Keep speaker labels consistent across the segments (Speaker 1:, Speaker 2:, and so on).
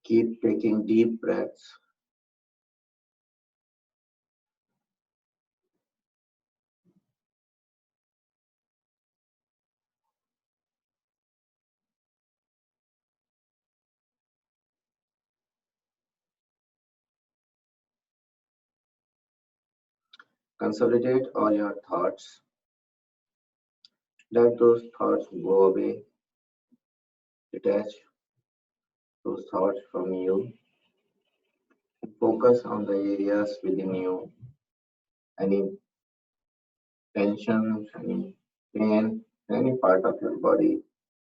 Speaker 1: Keep taking deep breaths. Consolidate all your thoughts. Let those thoughts go away. Detach those thoughts from you. Focus on the areas within you. Any tension, any pain, any part of your body.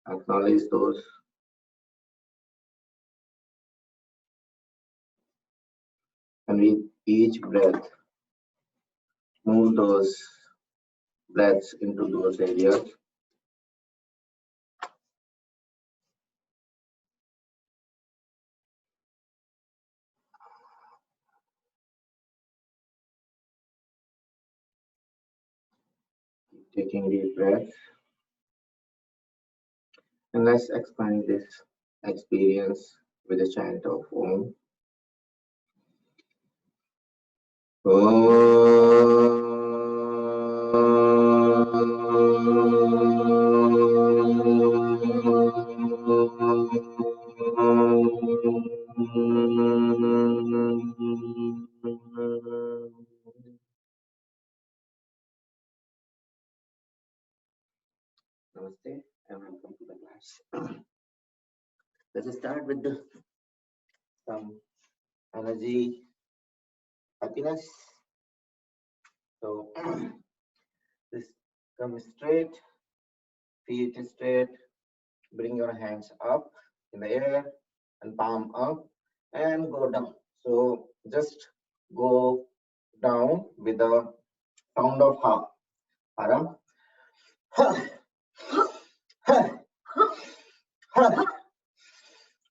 Speaker 1: Acknowledge those. And with each breath, move those breaths into those areas. Taking deep breaths. And let's expand this experience with a chant of Om. Namaste and welcome to the class. Let's start with some energy, happiness. So, this come straight, feet straight, bring your hands up in the air and palm up and go down. So, just go down with the sound of ha. Haram. Ha. Ha. Ha. Ha.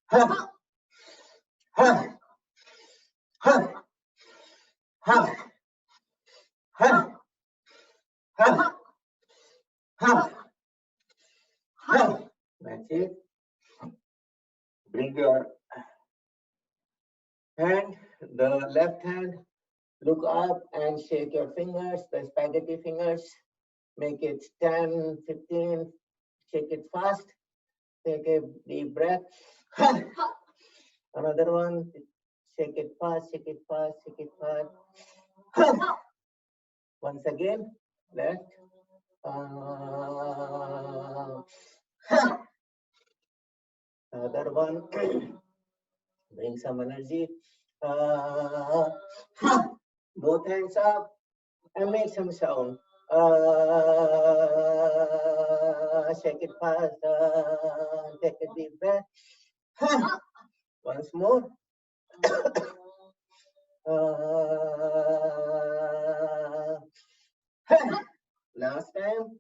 Speaker 1: Ha. Ha. Ha. Ha. Ha. Ha. Ha. That's it. Bring your hand, the left hand, look up and shake your fingers, the spaghetti fingers. Make it 10, 15, shake it fast. Take a deep breath. Another one, shake it fast, shake it fast, shake it fast. Once again, left. Another one, bring some energy. Both hands up and make some sound. Shake it fast. Take a deep breath. Once more. Last time.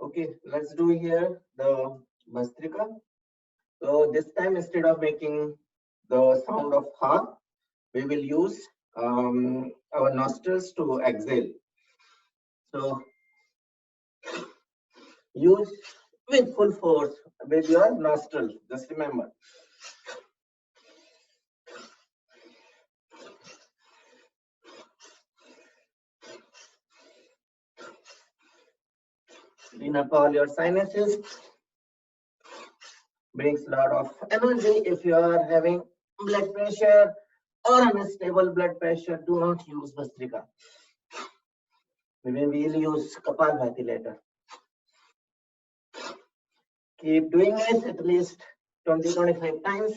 Speaker 1: Okay, let's do here the Bhastrika. So this time, instead of making the sound of ha, we will use our nostrils to exhale. So use with full force with your nostrils. Just remember. Clean up all your sinuses. Brings a lot of energy. If you are having blood pressure or unstable blood pressure, do not use Bhastrika. We will use Kapalbhati later. Keep doing it at least 20-25 times.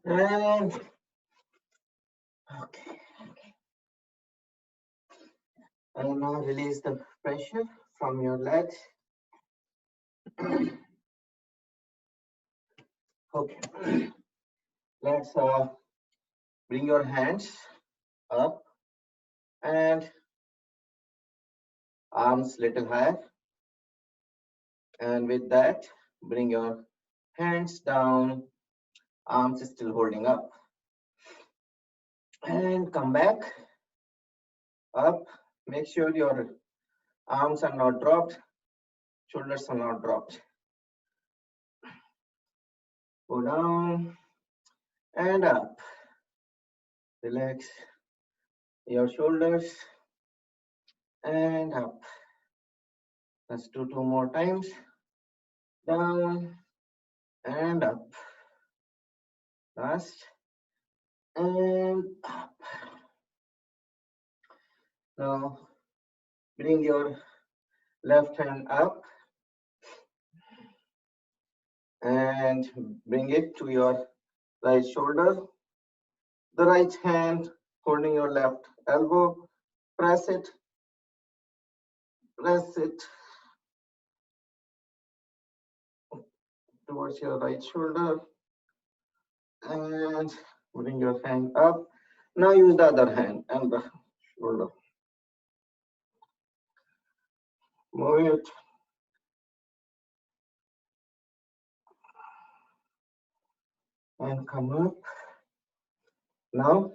Speaker 1: And okay. And now release the pressure from your legs. Okay. Let's bring your hands up and arms little higher. And with that, bring your hands down, arms still holding up. And come back up. Make sure your arms are not dropped, shoulders are not dropped. Go down and up. Relax your shoulders and up. Let's do two more times. Down and up. Last and up. Now bring your left hand up and bring it to your right shoulder. The right hand holding your left elbow. Press it towards your right shoulder and bring your hand up. Now use the other hand and the shoulder. Move it. And come up. Now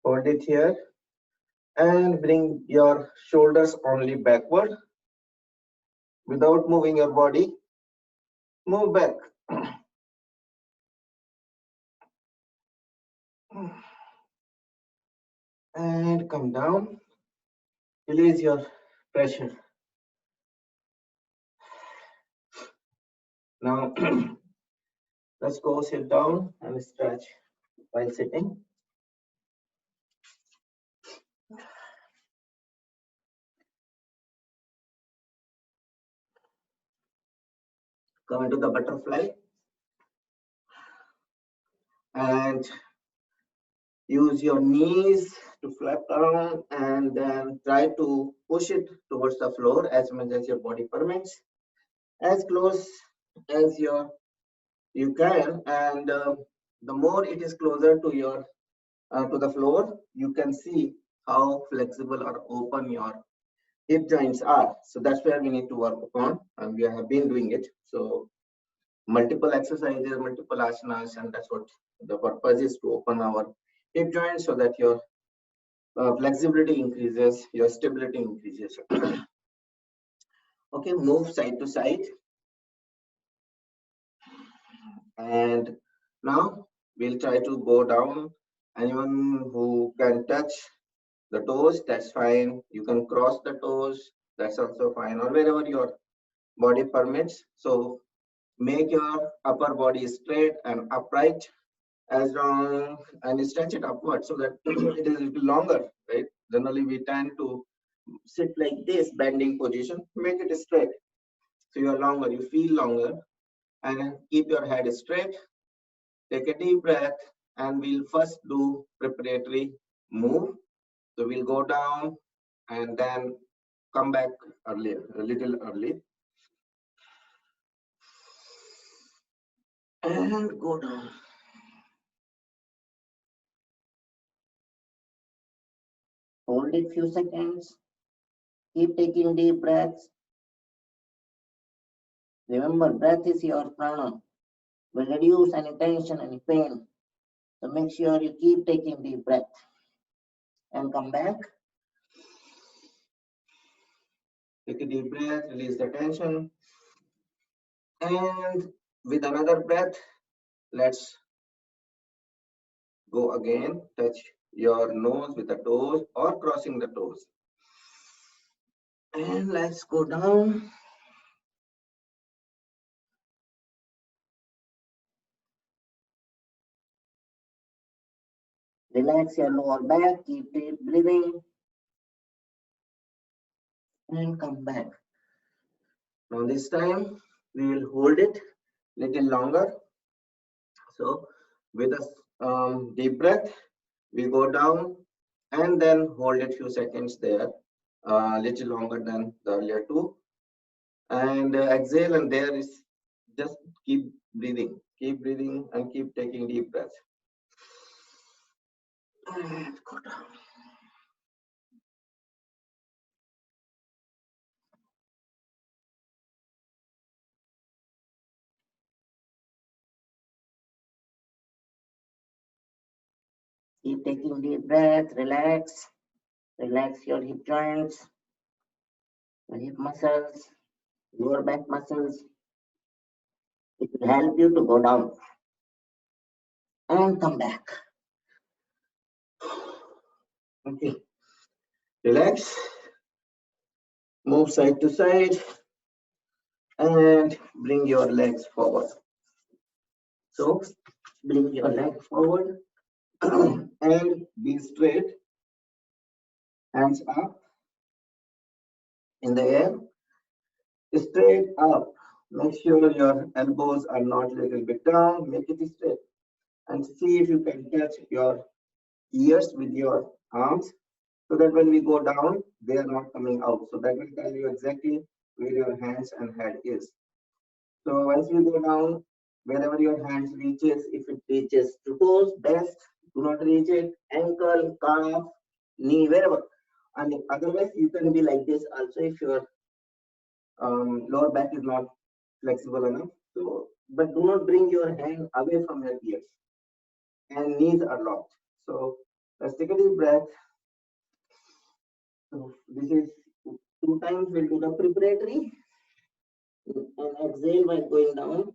Speaker 1: hold it here and bring your shoulders only backward without moving your body. Move back. And come down. Release your pressure. Now let's go sit down and stretch while sitting. Come into the butterfly and use your knees to flap around and then try to push it towards the floor as much as your body permits, as close as you can. And the more it is closer to your to the floor, you can see how flexible or open your hip joints are. So that's where we need to work upon, and we have been doing it. So multiple exercises, multiple asanas, and that's what the purpose is, to open our hip joints so that your flexibility increases, your stability increases. Okay, move side to side. And now we'll try to go down. Anyone who can touch the toes, that's fine. You can cross the toes, that's also fine, or wherever your body permits. So make your upper body straight and upright as long, and stretch it upward so that it is a little longer, right? Generally we tend to sit like this, bending position. Make it straight so you're longer, you feel longer, and keep your head straight. Take a deep breath, and we'll first do preparatory move. So we'll go down and then come back earlier, a little early, and go down. Hold it few seconds. Keep taking deep breaths. Remember, breath is your prana. Will reduce any tension, any pain. So make sure you keep taking deep breath and come back. Take a deep breath, release the tension. And with another breath, let's go again. Touch your nose with the toes or crossing the toes. And let's go down. Relax your lower back, keep deep breathing. And come back. Now this time, we will hold it a little longer. So with a deep breath, we go down and then hold it few seconds there, a little longer than the earlier two. And exhale, and there is just keep breathing and keep taking deep breaths. And go down. Keep taking deep breath, relax. Relax your hip joints, your hip muscles, lower back muscles. It will help you to go down and come back. Okay. Relax. Move side to side and bring your legs forward. So bring your leg forward and be straight. Hands up in the air. Straight up. Make sure your elbows are not a little bit down. Make it straight. And see if you can touch your ears with your arms so that when we go down, they are not coming out. So that will tell you exactly where your hands and head is. So once you go down, wherever your hands reaches, if it reaches to toes, best. Do not reach it, ankle, calf, knee, wherever. And otherwise, you can be like this also if your lower back is not flexible enough. So, but do not bring your hand away from your ears and knees are locked. So let's take a deep breath. So this is 2 times. We'll do the preparatory and exhale while going down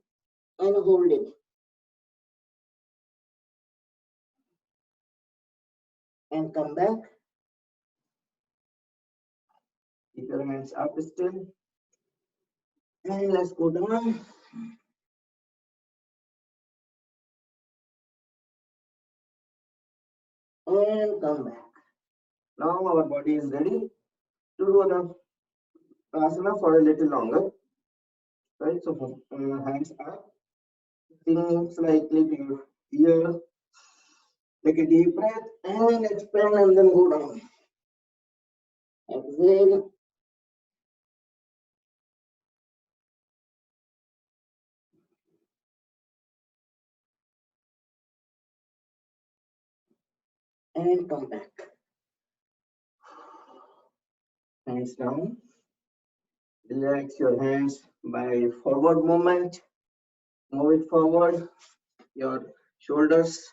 Speaker 1: and hold it. And come back. Keep your hands up still. And let's go down. And come back. Now our body is ready to do the asana for a little longer. Right? So hands up. Bring slightly to your ear. Take a deep breath and expand and then go down. Exhale. And come back. Hands down. Relax your hands by forward movement. Move it forward. Your shoulders.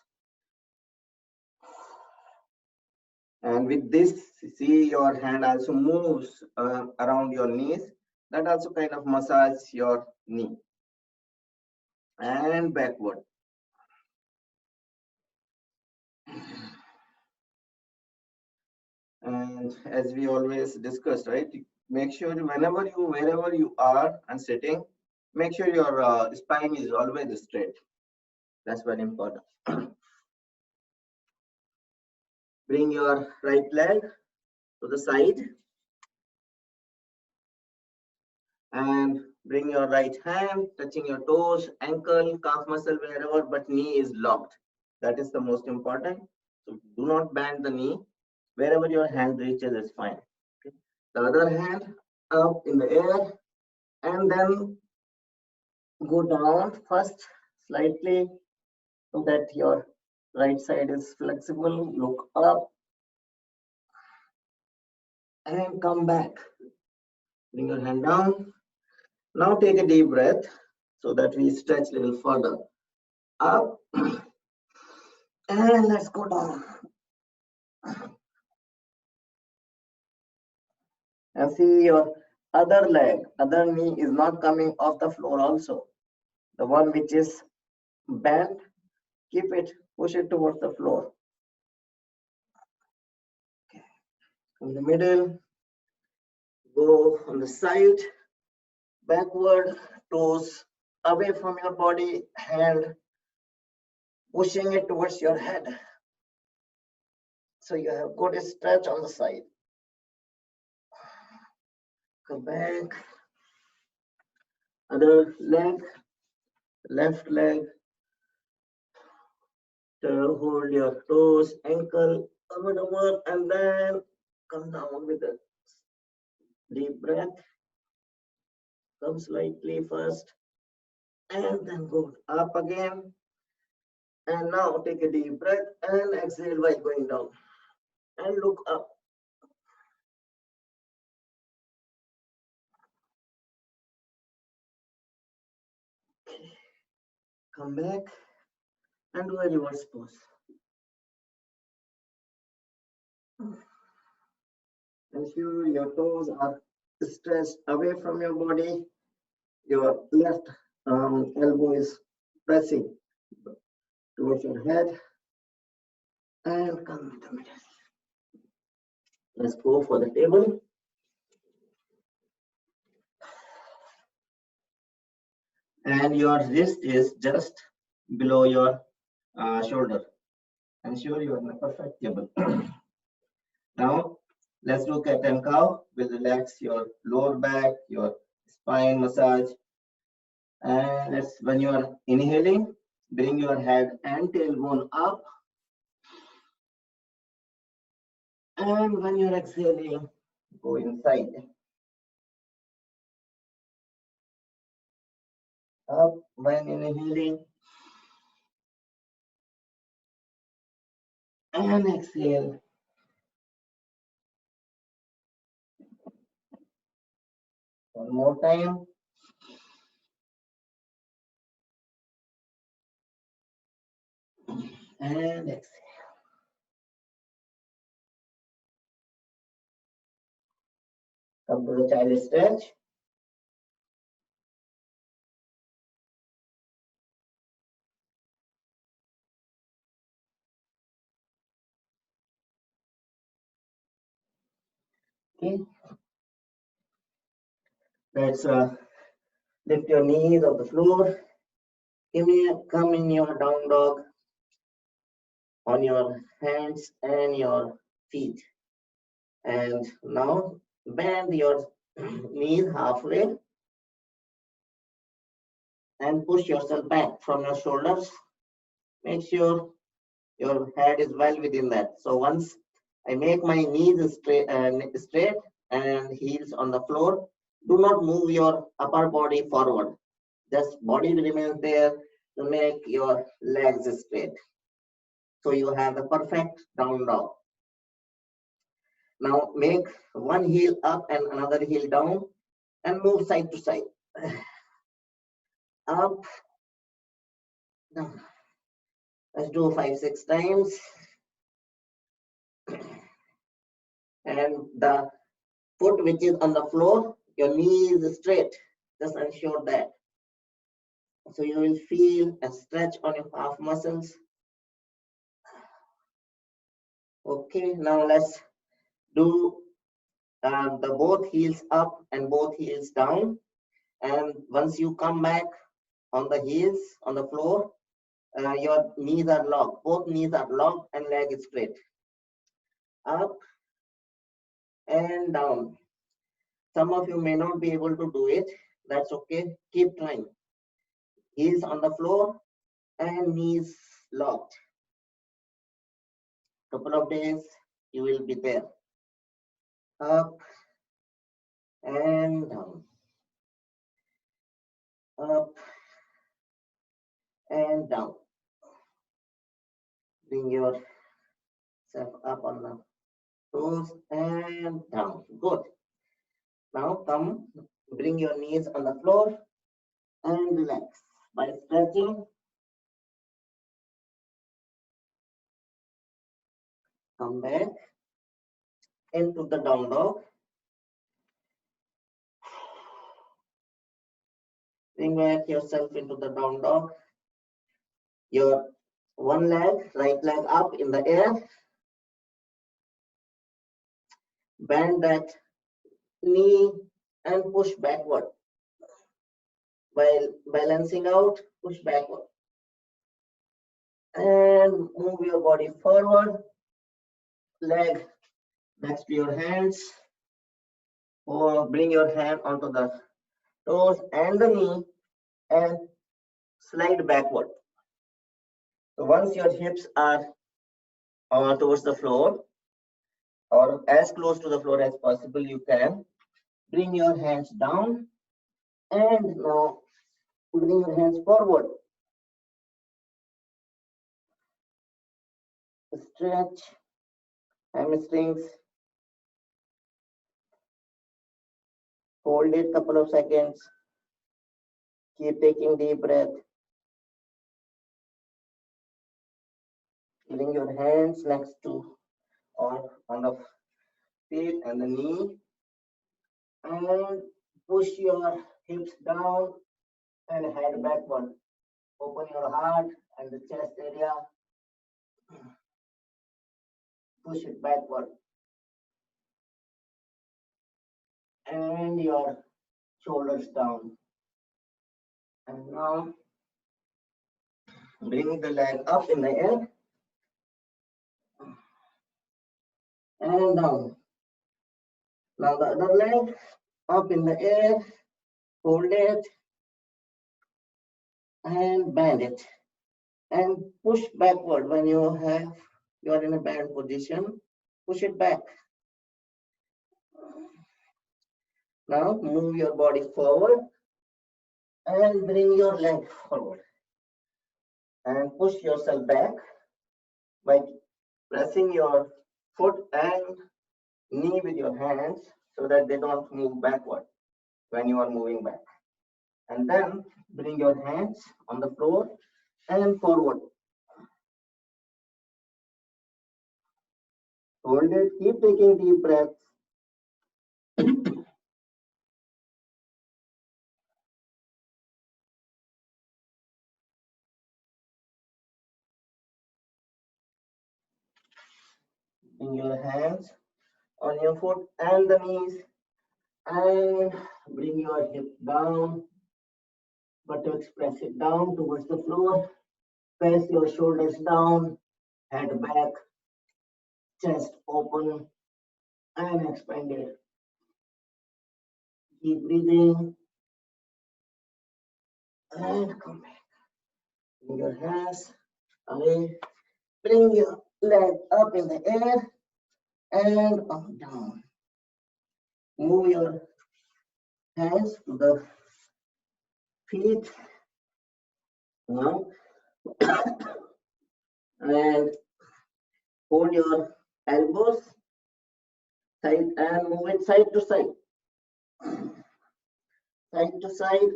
Speaker 1: And with this, see your hand also moves around your knees. That also kind of massage your knee. And backward. And as we always discussed, right? Make sure wherever you are and sitting, make sure your spine is always straight. That's very important. Bring your right leg to the side and bring your right hand touching your toes, ankle, calf muscle, wherever, but knee is locked. That is the most important. So do not bend the knee. Wherever your hand reaches is fine. Okay. The other hand up in the air and then go down first slightly so that your right side is flexible. Look up and come back. Bring your hand down. Now take a deep breath so that we stretch a little further. Up and let's go down. And see your other leg, other knee is not coming off the floor also. The one which is bent, keep it, push it towards the floor. Okay. In the middle, go on the side, backward, toes away from your body, hand pushing it towards your head. So you have good stretch on the side. Come back. Other leg, left leg. Hold your toes, ankle, over, and then come down with a deep breath. Come slightly first, and then go up again. And now take a deep breath and exhale while going down. And look up. Come back and do a reverse pose. Ensure your toes are stretched away from your body. Your left elbow is pressing towards your head and come to the middle. Let's go for the table. And your wrist is just below your shoulder. Ensure you are in a perfect table. Now, let's do cat and cow. We'll relax your lower back, your spine massage. And when you are inhaling, bring your head and tailbone up. And when you're exhaling, go inside. Up when inhaling. And exhale. One more time. And exhale. Come to the child stretch. Okay. Let's lift your knees off the floor. Come in your down dog on your hands and your feet. And now bend your knees halfway and push yourself back from your shoulders. Make sure your head is well within that. So once I make my knees straight and heels on the floor, do not move your upper body forward. Just body remains there to make your legs straight. So you have the perfect down dog. Now make one heel up and another heel down and move side to side. Up, down. Let's do 5-6 times. And the foot which is on the floor, your knee is straight. Just ensure that. So you will feel a stretch on your calf muscles. Okay, now let's do the both heels up and both heels down. And once you come back on the heels on the floor, your knees are locked. Both knees are locked and leg is straight. Up and down. Some of you may not be able to do it. That's okay. Keep trying. Heels on the floor and knees locked. Couple of days, you will be there. Up and down. Up and down. Bring yourself up on the toes and down. Good. Now come, bring your knees on the floor and relax by stretching. Come back into the down dog. Bring back yourself into the down dog. Your one leg, right leg up in the air. Bend that knee and push backward. While balancing out, push backward. And move your body forward. Leg next to your hands. Or bring your hand onto the toes and the knee and slide backward. So once your hips are towards the floor or as close to the floor as possible, you can bring your hands down and now bring your hands forward. Stretch hamstrings. Hold it couple of seconds. Keep taking deep breath. Feeling your hands next to or on the feet and the knee, and push your hips down and head backward. Open your heart and the chest area, push it backward, and your shoulders down. And now bring the leg up in the air and down. Now the other leg up in the air, hold it and bend it and push backward. When you are in a bend position, push it back. Now move your body forward and bring your leg forward and push yourself back by pressing your foot and knee with your hands so that they don't move backward when you are moving back. And then bring your hands on the floor and forward. Hold it, keep taking deep breaths. Bring your hands on your foot and the knees and bring your hip down, buttocks press it down towards the floor. Press your shoulders down, head back, chest open and expanded. Keep breathing and come back. Bring your hands away. Bring your leg up in the air and up down. Move your hands to the feet now and hold your elbows side and move it side to side. Side to side.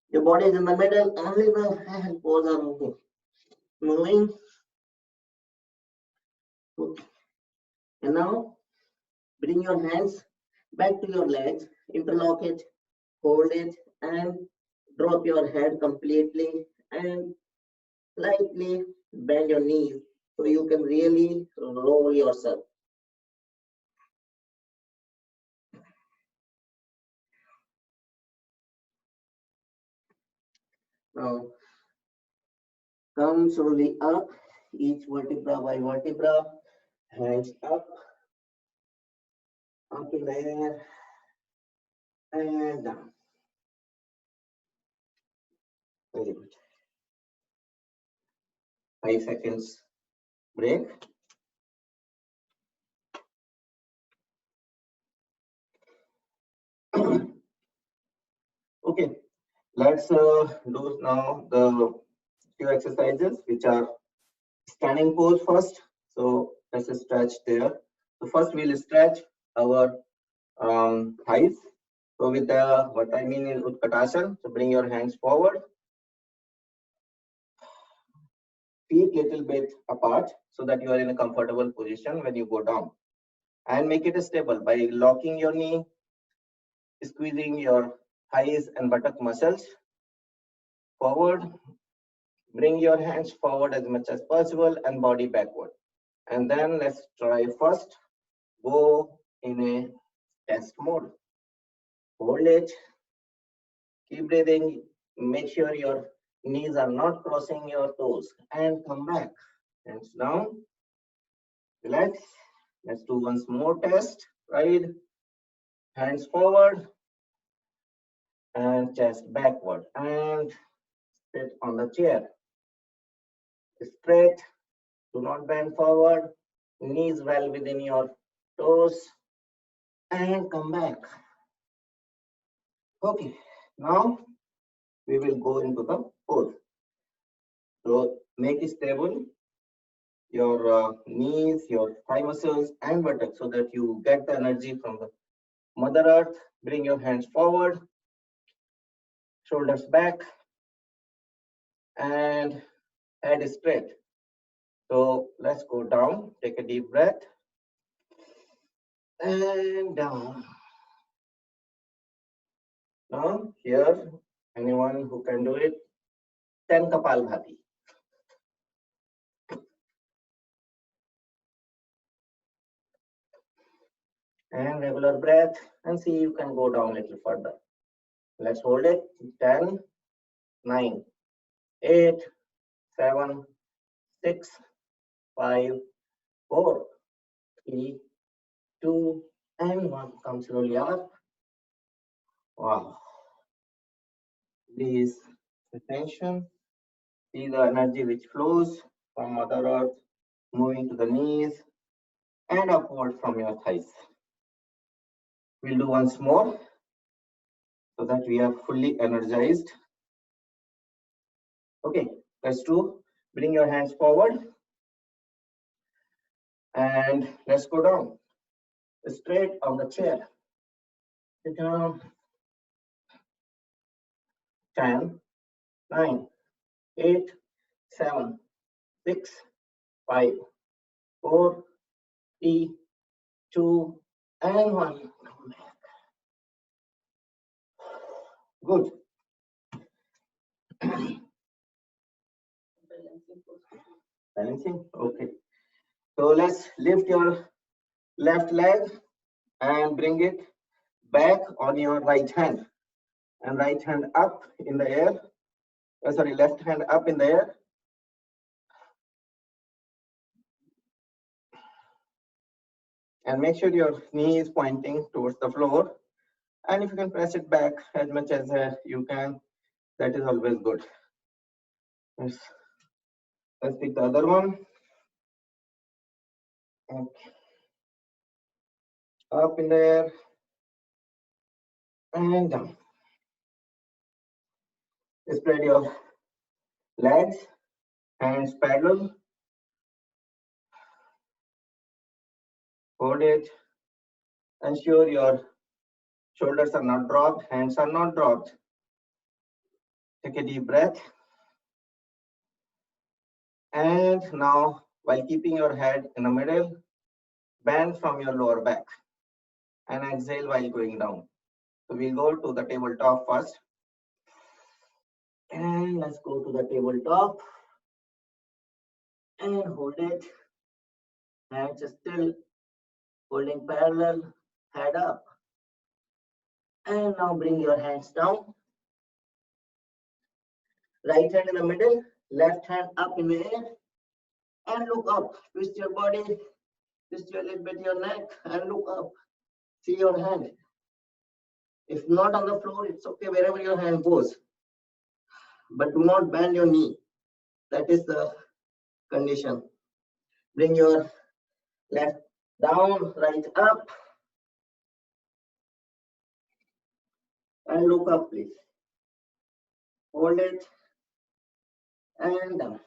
Speaker 1: Your body is in the middle, only the hand paws are moving. Moving. Okay. And now bring your hands back to your legs, interlock it, hold it, and drop your head completely and slightly bend your knees so you can really roll yourself. Now come slowly up, each vertebra by vertebra, hands up in the air and down. Very good. 5 seconds break. Okay, let's do now the few exercises which are standing pose first. So let's stretch there. So first we'll stretch our thighs. So with the what I mean is Utkatasana. So bring your hands forward, feet little bit apart so that you are in a comfortable position when you go down, and make it stable by locking your knee, squeezing your thighs and buttock muscles forward. Bring your hands forward as much as possible and body backward. And then let's try first. Go in a test mode. Hold it. Keep breathing. Make sure your knees are not crossing your toes. And come back. Hands down. Relax. Let's do once more test. Right. Hands forward. And chest backward. And sit on the chair. Straight. Do not bend forward. Knees well within your toes. And come back. Okay. Now we will go into the pose. So make it stable your knees, your thigh muscles, and buttocks so that you get the energy from the Mother Earth. Bring your hands forward, shoulders back, and head straight. So let's go down, take a deep breath, and down. Now here, anyone who can do it, 10 Kapalbhati. And regular breath, and see you can go down a little further. Let's hold it. 10, 9, 8, 7, 6, 5, 4, 3, 2, and 1. Come slowly up. Wow. Release the tension. See the energy which flows from Mother Earth, moving to the knees and upward from your thighs. We'll do once more so that we are fully energized. Okay, let's do. Bring your hands forward and let's go down. Straight on the chair. Sit down. 10, 9, 8, 7, 6, 5, 4, 3, 2, and 1. Good. Balancing? Okay. So let's lift your left leg and bring it back on your right hand. And right hand up in the air. Sorry, left hand up in the air. And make sure your knee is pointing towards the floor. And if you can press it back as much as you can, that is always good. Let's pick the other one. Okay. Up in the air and down. Spread your legs, hands parallel. Hold it. Ensure your shoulders are not dropped, hands are not dropped. Take a deep breath. And now, while keeping your head in the middle, bend from your lower back. And exhale while going down. So we'll go to the tabletop first. And let's go to the tabletop. And hold it. Hands still holding parallel, head up. And now bring your hands down. Right hand in the middle, left hand up in the air. And look up. Twist your body, twist your little bit your neck, and look up. See your hand. If not on the floor, it's okay wherever your hand goes. But do not bend your knee. That is the condition. Bring your left down, right up. And look up, please. Hold it. And down.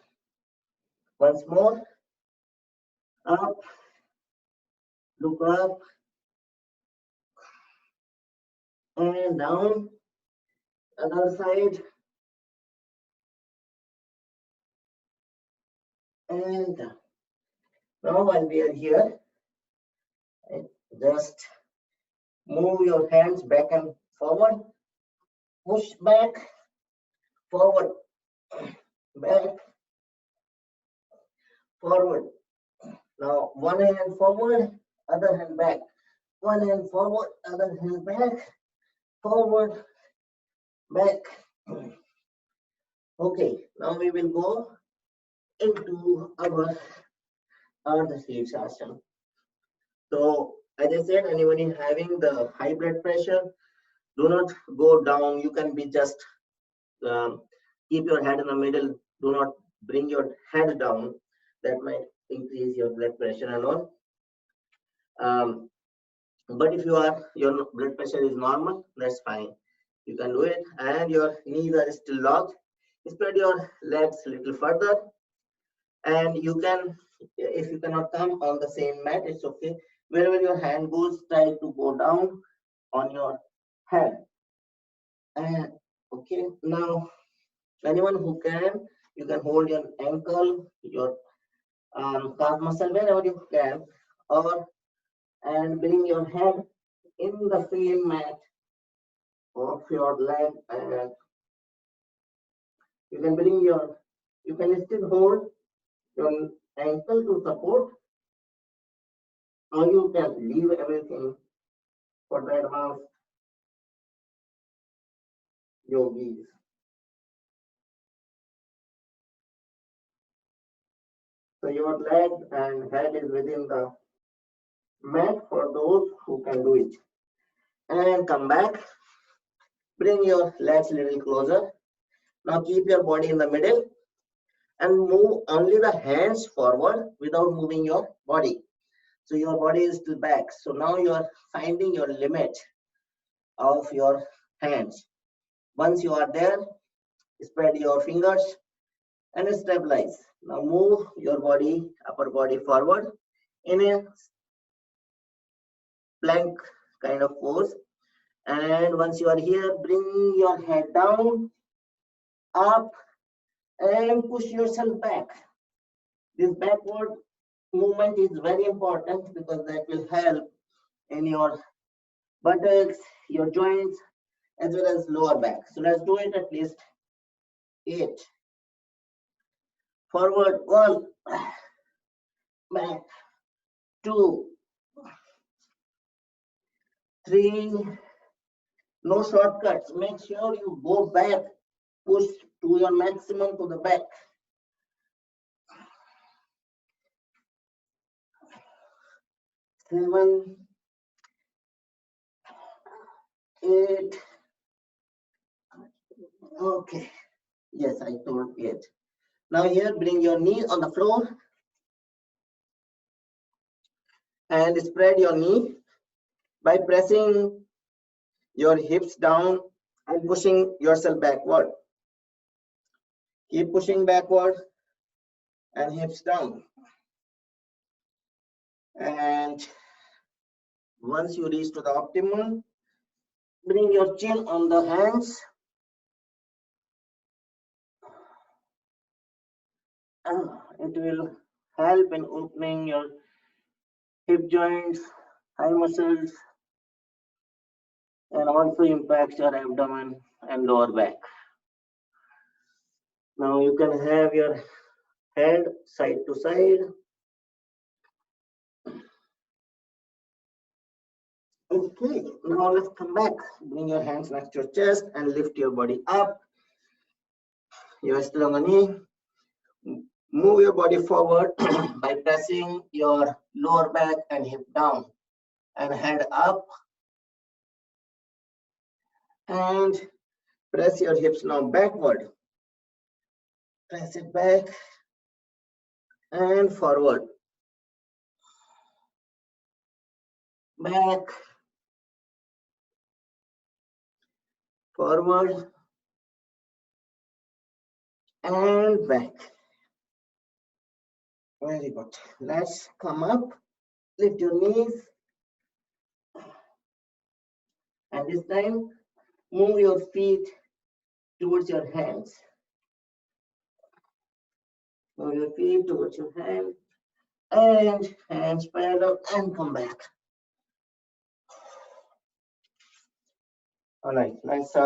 Speaker 1: Once more. Up. Look up. And down. Other side. And down. Now while we are here, just move your hands back and forward. Push back, forward, back, forward. Now one hand forward, other hand back. One hand forward, other hand back, forward, back. Okay, now we will go into our Ardha Shirshasana. So as I said, anybody having the high blood pressure, do not go down. You can be just keep your head in the middle. Do not bring your head down. That might increase your blood pressure and all. But if your blood pressure is normal, that's fine. You can do it, and your knees are still locked. Spread your legs a little further, and you can, if you cannot come on the same mat, it's okay. Wherever your hand goes, try to go down on your head. And okay, now anyone who can, you can hold your ankle, your calf muscle wherever you can, or and bring your head in the same mat of your leg, and you can bring your, you can still hold your ankle to support, or you can leave everything for the advanced yogis. So your leg and head is within the mat for those who can do it. And come back, bring your legs a little closer. Now keep your body in the middle and move only the hands forward without moving your body. So your body is still back. So now you are finding your limit of your hands. Once you are there, spread your fingers and stabilize. Now move your body, upper body forward in a plank kind of pose. And once you are here, bring your head down, up, and push yourself back. This backward movement is very important because that will help in your buttocks, your joints, as well as lower back. So let's do it at least 8. Forward 1, back 2, 3. No shortcuts. Make sure you go back, push to your maximum to the back. 7, 8. Okay. Yes, I told 8. Now here, bring your knee on the floor and spread your knee by pressing your hips down and pushing yourself backward. Keep pushing backward and hips down. And once you reach to the optimum, bring your chin on the hands. It will help in opening your hip joints, thigh muscles, and also impacts your abdomen and lower back. Now you can have your head side to side. Okay, now let's come back. Bring your hands next to your chest and lift your body up. You are still on the knee. Move your body forward by pressing your lower back and hip down and head up. And press your hips now backward. Press it back and forward. Back. Forward. And back. Very good. Let's come up. Lift your knees. And this time, move your feet towards your hands. Move your feet towards your hand. And hands parallel and come back. All right, let's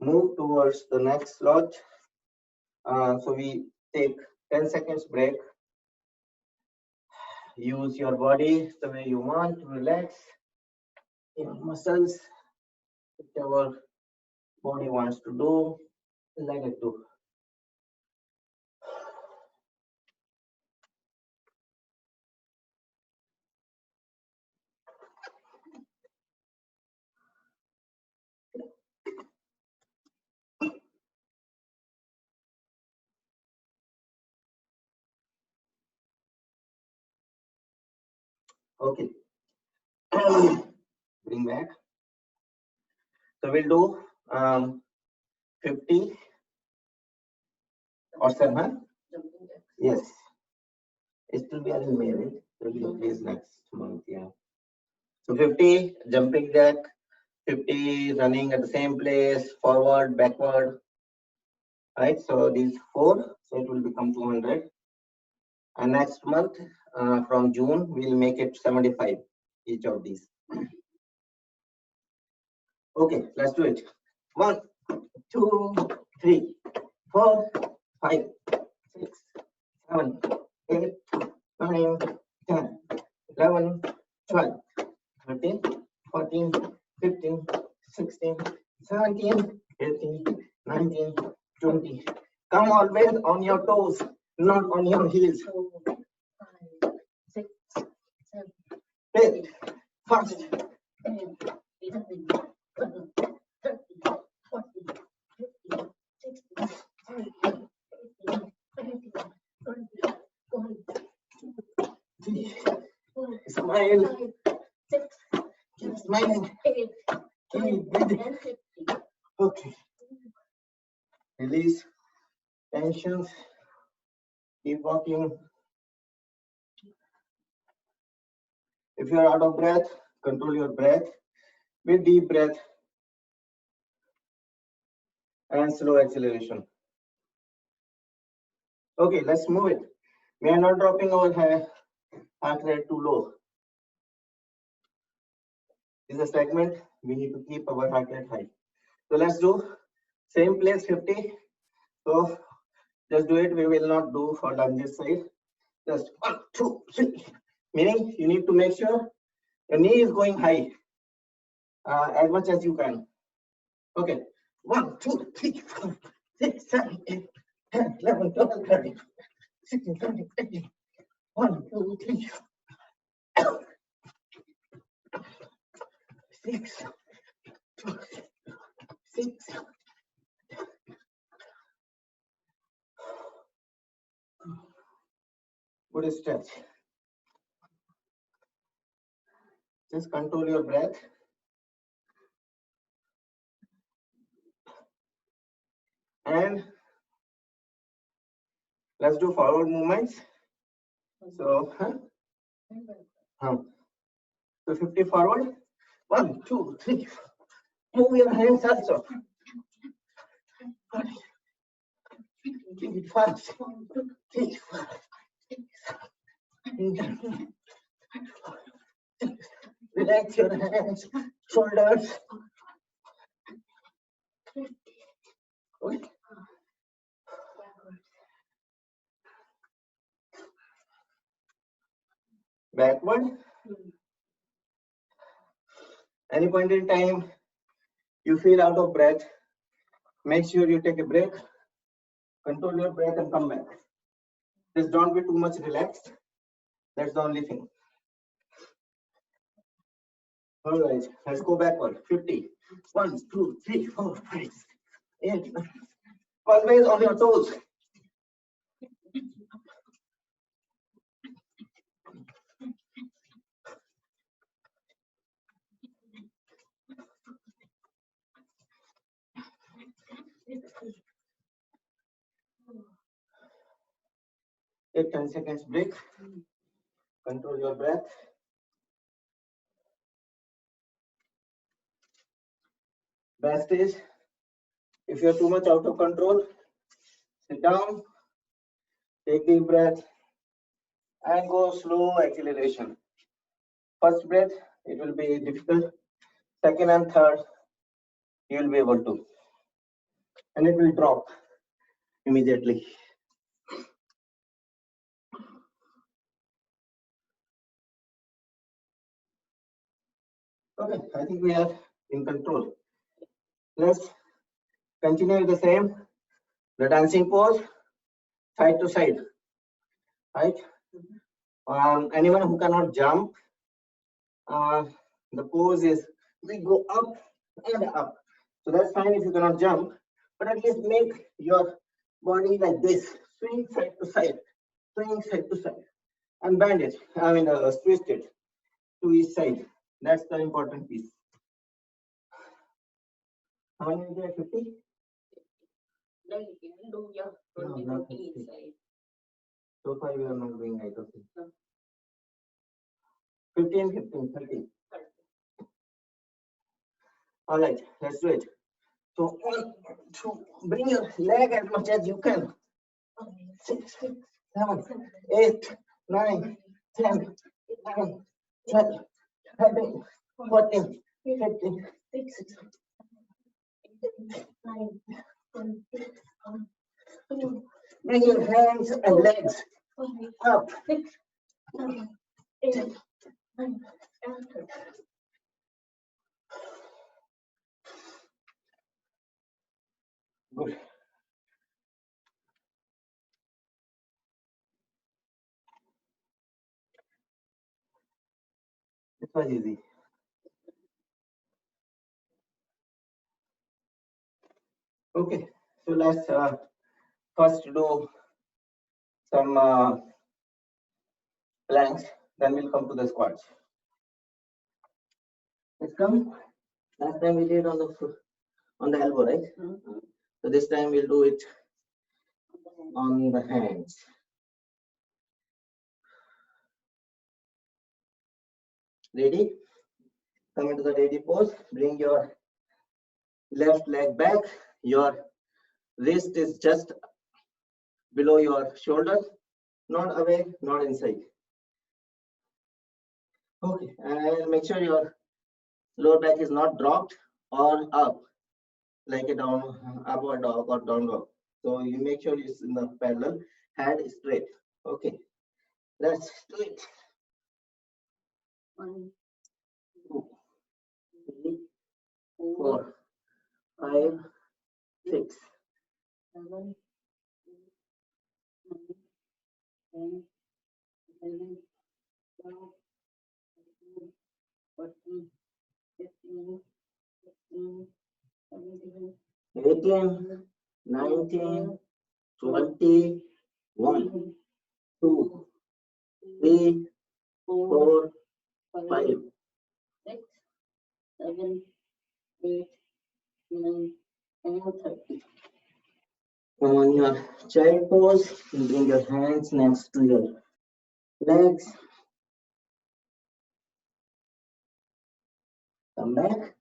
Speaker 1: move towards the next slot. So we take 10 seconds break. Use your body the way you want to relax your muscles, whichever body wants to do, let it do. Okay. Bring back. So we'll do 50 or 7. Yes. It will be animated. It will be increased next month. Yeah. So 50 jumping jack, 50 running at the same place, forward, backward. Right. So these 4. So it will become 200. And next month, from June, we'll make it 75, each of these. Okay, let's do it. 1, 2, 3, 4, 5, 6, 7, 8, 9, 10, 11, 12, 13, 14, 15, 16, 17, 18, 19, 20. Come always on your toes, not on your heels.
Speaker 2: 5, 6, 7,
Speaker 1: Wait, fast.
Speaker 2: 8, 11, 12, 13, 14, 15, 16, 17, 18, 19, 20, 21,
Speaker 1: Smile.
Speaker 2: 5, 6,
Speaker 1: Keep smiling.
Speaker 2: 8,
Speaker 1: Keep breathing.
Speaker 2: 50.
Speaker 1: Okay. Release tensions. Keep walking. If you are out of breath, control your breath with deep breath and slow acceleration. Okay, let's move it. We are not dropping our heart rate too low. This is a segment we need to keep our heart rate high. So let's do same place 50. So just do it. We will not do for lunges side. Just 1, 2, 3. Meaning you need to make sure your knee is going high as much as you can. Okay. 1, 2, 3, 4, 6, 7, 8, 10, 11, 12, 13, 16, 17, 18. 1, 2, 3, 6, 6. Good stretch. Just control your breath. And let's do forward movements. So, so 50 forward. 1, 2, 3. Move your hands also. Keep it fast. 3, 4, 6. Relax your hands, shoulders. Okay. Backward. Any point in time you feel out of breath, make sure you take a break, control your breath and come back. Just don't be too much relaxed. That's the only thing. All right, let's go backward. 50. 1, 2, 3, 4, 5, 8. Always on your toes. Take 10 seconds break. Control your breath. Best is, if you're too much out of control, sit down, take deep breath, and go slow acceleration. First breath, it will be difficult. Second and third, you will be able to. And it will drop immediately. Okay, I think we are in control. Let's continue the same. The dancing pose, side to side. Right? Anyone who cannot jump, the pose is we go up and up. So that's fine if you cannot jump, but at least make your body like this, swing side to side, swing side to side, and bend it. I mean, twist it to each side. That's the important piece. How many is there? 50?
Speaker 2: Đây thì nó đu vô, rồi
Speaker 1: No,
Speaker 2: thì
Speaker 1: not
Speaker 2: đi
Speaker 1: 50.
Speaker 2: dậy.
Speaker 1: So far, we are not doing right. Okay. 15, 15, 30. All right, let's do it. So 1, 2, bring your leg as much as you can. 6, 7, 8, 9, 10, 11, 12, 13, 14, 15, 16. Bring your hands and legs up. Good. This was easy. Okay, so let's first do some planks, then we'll come to the squats. Let's come. Last time we did on the elbow, right? So this time we'll do it on the hands. Ready? Come into the ready pose. Bring your left leg back. Your wrist is just below your shoulder, not away, not inside. Okay, and make sure your lower back is not dropped or up, like a down, upward dog or down dog. So you make sure it's in the parallel, head straight. Okay, let's do it. 1, 2, 3, 4, 5, 6, 7, 8, 9, 10, 11, 12, 13, 14, 15, 16, 17, 18, 19, 20, 1, 2, 3, 4, 5, 6, 7, 8, 9, and 30. Come on your child pose. Bring your hands next to your legs. Come back.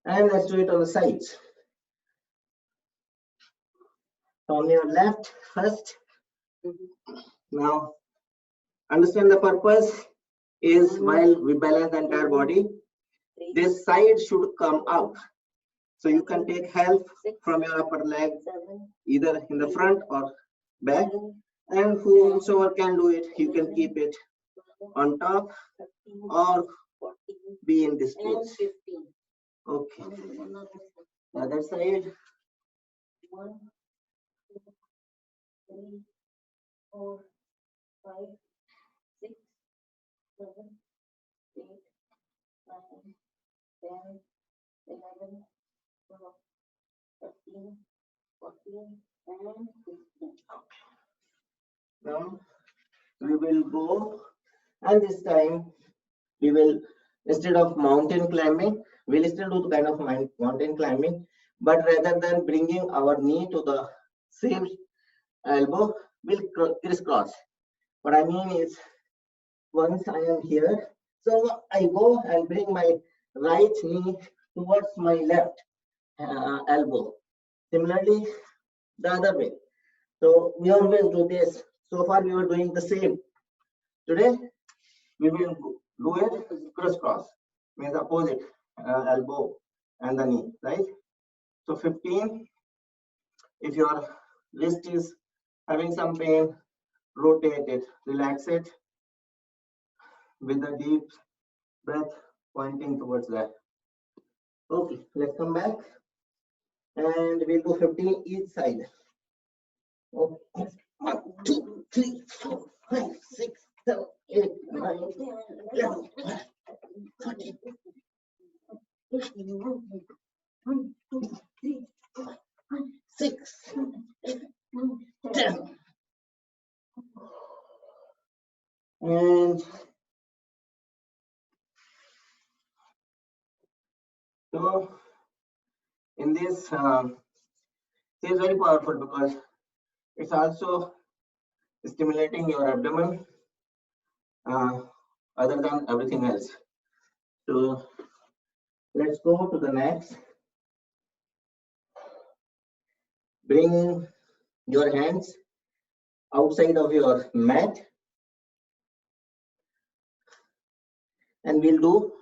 Speaker 1: And let's do it on the sides. On your left first. Now, understand the purpose is while we balance the entire body, this side should come out. So you can take help from your upper leg, either in the front or back. And whosoever can do it, you can keep it on top or be in this pose. Okay. The other side. 1, 2, 3, 4, 5, 6, 7, 8, 9, 10, 11, 12, 13, 14, and 15. Now we will go, and this time we will, instead of mountain climbing, we'll still do the kind of mountain climbing, but rather than bringing our knee to the same elbow, we'll crisscross. What I mean is, once I am here, so I go and bring my right knee towards my left elbow. Similarly, the other way. So we always do this. So far we were doing the same. Today we will do it crisscross, means opposite elbow and the knee, right? So 15. If your wrist is having some pain, rotate it, relax it with a deep breath pointing towards that. Okay, let's come back and we'll do 15 each side. Okay. 1, 2, 3, 4, 5, 6, 7, 8, 9, 11, 12, 13, 14, 1, 2, 3, 4, 5, 6, 7, 8, 9, 10. And so in this, it is very powerful because it's also stimulating your abdomen other than everything else. So let's go to the next. Bring your hands outside of your mat, and we'll do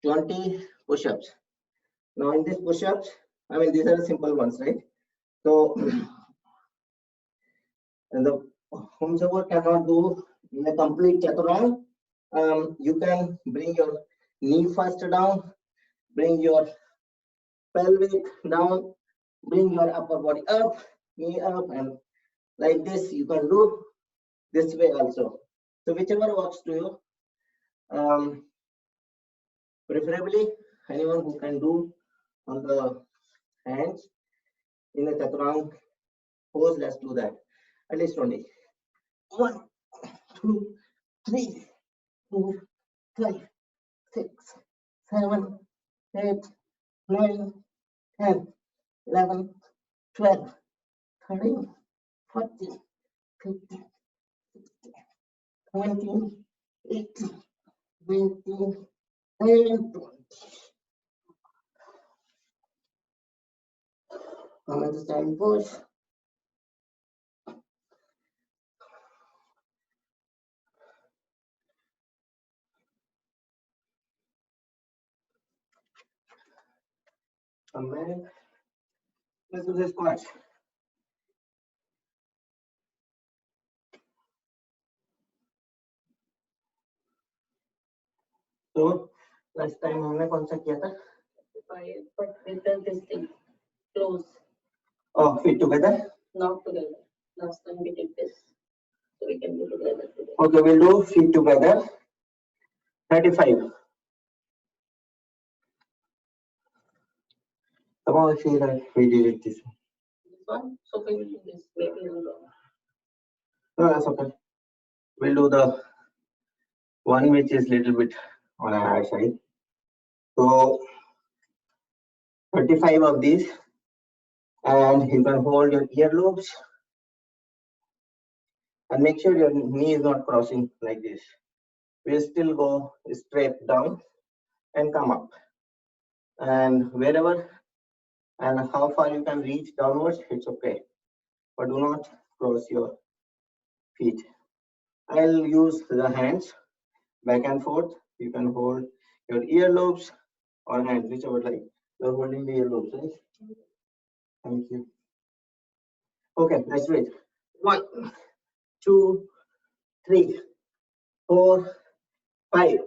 Speaker 1: 20 push-ups. Now in these push-ups, I mean, these are simple ones, right? So and the whomsoever cannot do in a complete chaturanga, you can bring your knee first down, bring your pelvic down, bring your upper body up, knee up, and like this you can do this way also. So whichever works to you. Preferably anyone who can do on the hands in the chaturanga pose, let's do that. At least 20. 1, 2, 3, 4, 5, 6, 7, 8, 9, 10, 11, 12, 13, 14, 15, 16, 17, 18, 19, and 20. Come at the standing pose. Come back. Let's do the squats. तो last time हमने कौन सा किया था?
Speaker 2: But with this thing close.
Speaker 1: Oh, feet together?
Speaker 2: Not together. Last time we did this. So we can do together today.
Speaker 1: Okay, we'll do feet together. 35. Somehow I feel that we did it this way.
Speaker 2: This one? So we will do this. Maybe longer.
Speaker 1: No, that's okay. We'll do the one which is little bit on a higher side. So 35 of these, and you can hold your earlobes and make sure your knee is not crossing like this. We'll still go straight down and come up. And wherever and how far you can reach downwards, it's okay. But do not cross your feet. I'll use the hands back and forth. You can hold your earlobes or hands, whichever, like you're holding the earlobes, right? Thank you. Okay, let's do it. 1, 2, 3, 4, 5,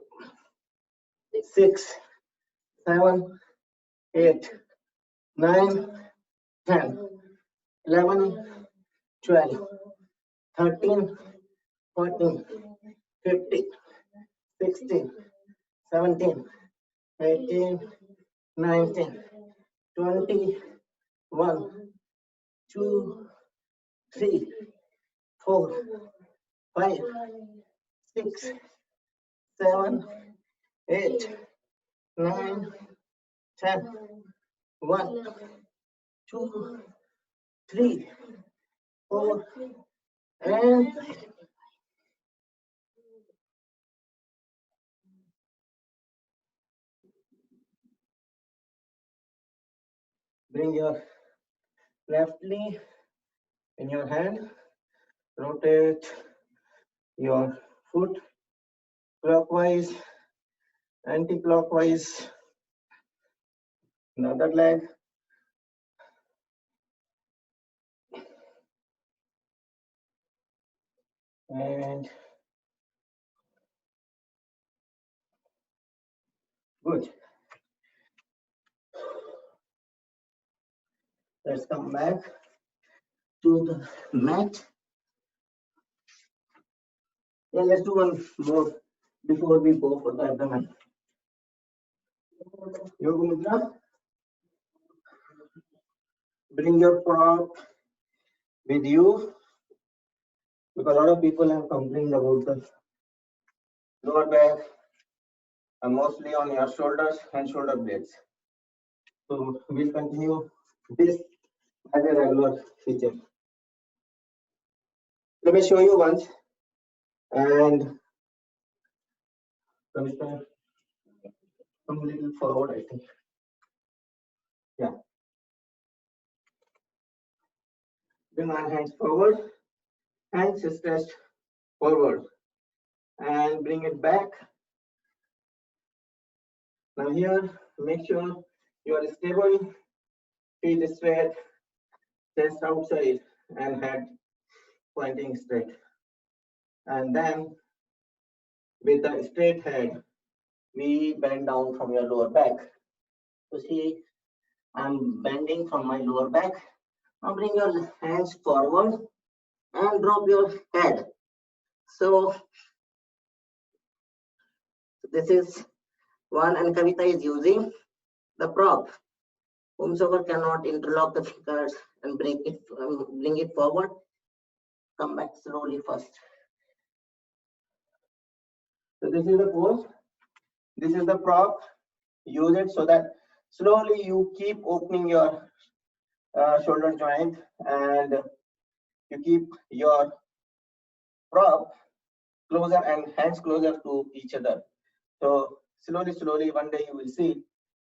Speaker 1: 6, 7, 8, 9, 10, 11, 12, 13, 14, 15, 16, 17, 18, 19, 20, 1, 2, 3, 4, 5, 6, 7, 8, 9, 10, 1, 2, 3, 4, and bring your left knee in your hand, rotate your foot clockwise, anti-clockwise, another leg, and good. Let's come back to the mat. Yeah, let's do one more before we go for the abdomen. Yoga Mudra. Bring your prop with you, because a lot of people have complained about the lower back and mostly on your shoulders and shoulder blades. So we'll continue this as a regular feature. Let me show you once, and come a little forward, I think. Yeah. Bring our hands forward, hands stretched forward, and bring it back. Now here, make sure you are stable, feet straight, chest outside, and head pointing straight. And then with the straight head, we bend down from your lower back. You see, I'm bending from my lower back. Now bring your hands forward and drop your head. So this is one, and Kavita is using the prop. Whomsoever cannot interlock the fingers and bring it forward, come back slowly first. So this is the pose. This is the prop. Use it so that slowly you keep opening your shoulder joint and you keep your prop closer and hands closer to each other. So slowly, one day you will see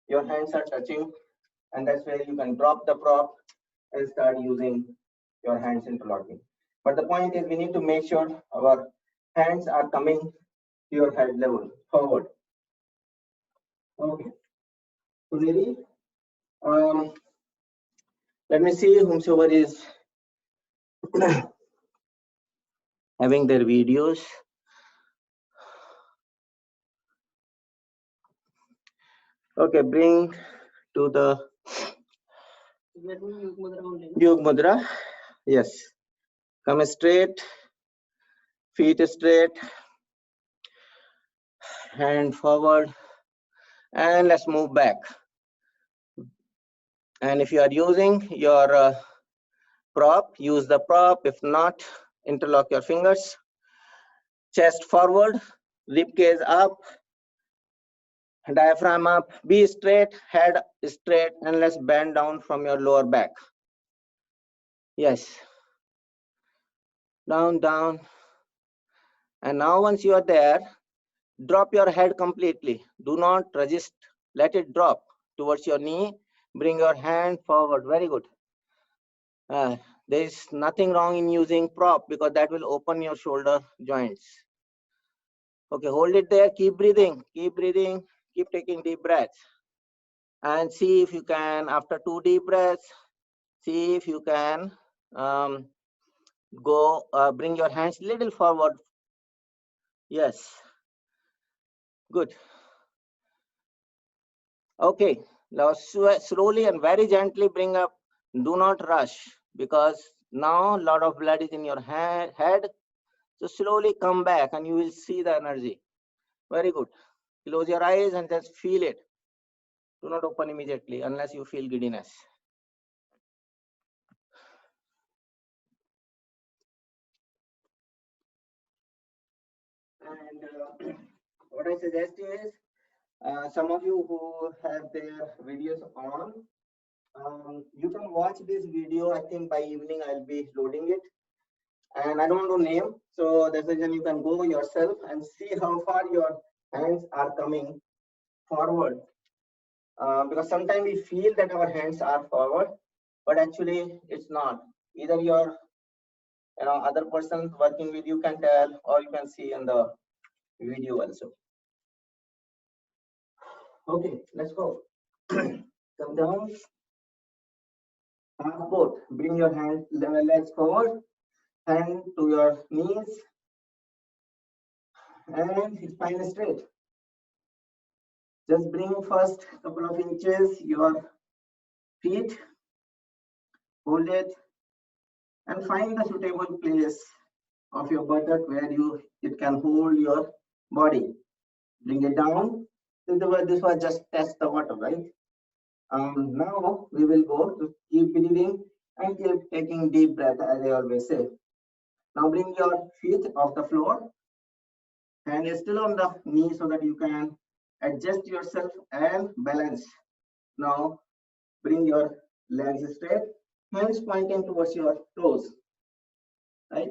Speaker 1: your hands are touching, and that's where you can drop the prop and start using your hands interlocking. But the point is, we need to make sure our hands are coming to your head level forward. Okay. So ready? Let me see whomsoever is having their videos. Okay, bring to the Yog Mudra. Yes. Come straight, feet straight, hand forward, and let's move back. And if you are using your prop, use the prop. If not, interlock your fingers. Chest forward, rib cage up, diaphragm up. Be straight, head straight, and let's bend down from your lower back. Yes. Down, down. And now once you are there, drop your head completely. Do not resist. Let it drop towards your knee. Bring your hand forward. Very good. There is nothing wrong in using prop because that will open your shoulder joints. Okay, hold it there. Keep breathing. Keep breathing. Keep taking deep breaths. And see if you can, after 2 deep breaths, see if you can bring your hands little forward. Yes. Good. Okay, now slowly and very gently bring up. Do not rush because now a lot of blood is in your head. So slowly come back and you will see the energy. Very good. Close your eyes and just feel it. Do not open immediately unless you feel giddiness. And what I suggest is, some of you who have their videos on, you can watch this video. I think by evening I'll be loading it. And I don't know name, so that's the reason you can go yourself and see how far your hands are coming forward. Because sometimes we feel that our hands are forward, but actually it's not. Either your other person working with you can tell, or you can see in the video also. Okay, let's go. Come down. Half boat. Bring your hands, legs forward, hand to your knees, and spine straight. Just bring first couple of inches your feet, hold it, and find the suitable place of your buttock where it can hold your body. Bring it down. This was just test the water, right? Now we will go to keep breathing and keep taking deep breath, as I always say. Now bring your feet off the floor. Hand is still on the knee so that you can adjust yourself and balance. Now bring your legs straight, hands pointing towards your toes. Right?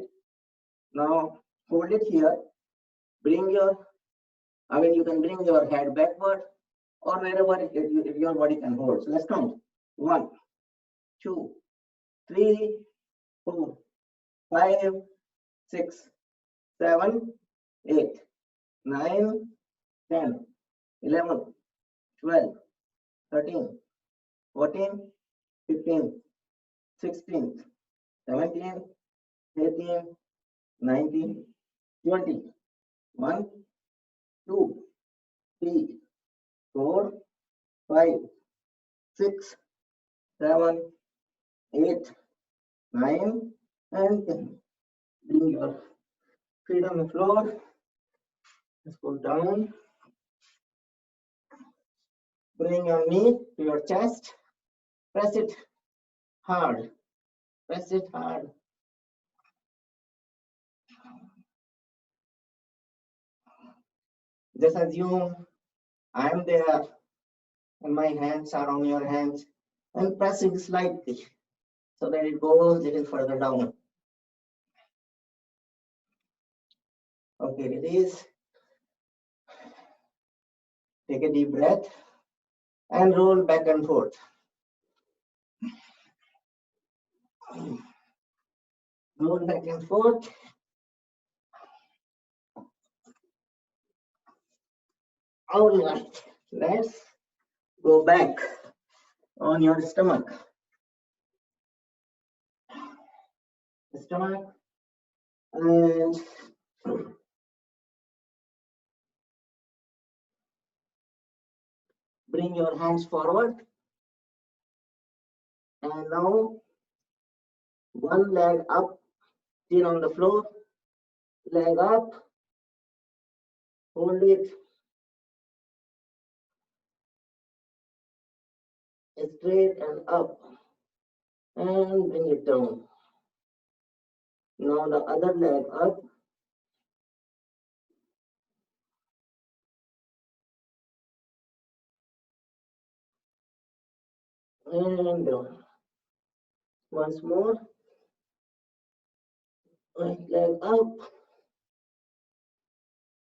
Speaker 1: Now hold it here. Bring your, you can bring your head backward or wherever your body can hold. So let's count. 1, 2, 3, 4, 5, 6, 7, 8, 9, 10, 11, 12, 13, 14, 15, 16, 17, 18, 19, 20, 1, 2, 3, 4, 5, 6, 7, 8, 9, and 10. Bring your feet on the floor. Let's go down. Bring your knee to your chest. Press it hard. Press it hard. Just assume I am there and my hands are on your hands, and pressing slightly so that it goes a little further down. Okay, release. Take a deep breath and roll back and forth. Roll back and forth. All right, let's go back on your stomach. Stomach, and bring your hands forward. And now one leg up, chin on the floor, leg up, hold it straight and up, and bring it down. Now the other leg up, and down. Once more, right leg up,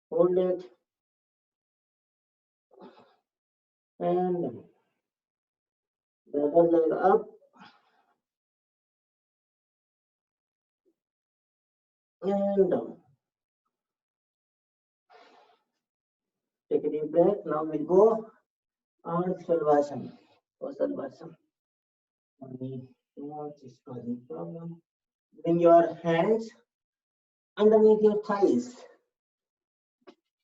Speaker 1: hold it, and down. The other leg up, and down. Take a deep breath. Now we'll go on Salvasana. Or Salvasana. What is causing problem? Bring your hands underneath your thighs.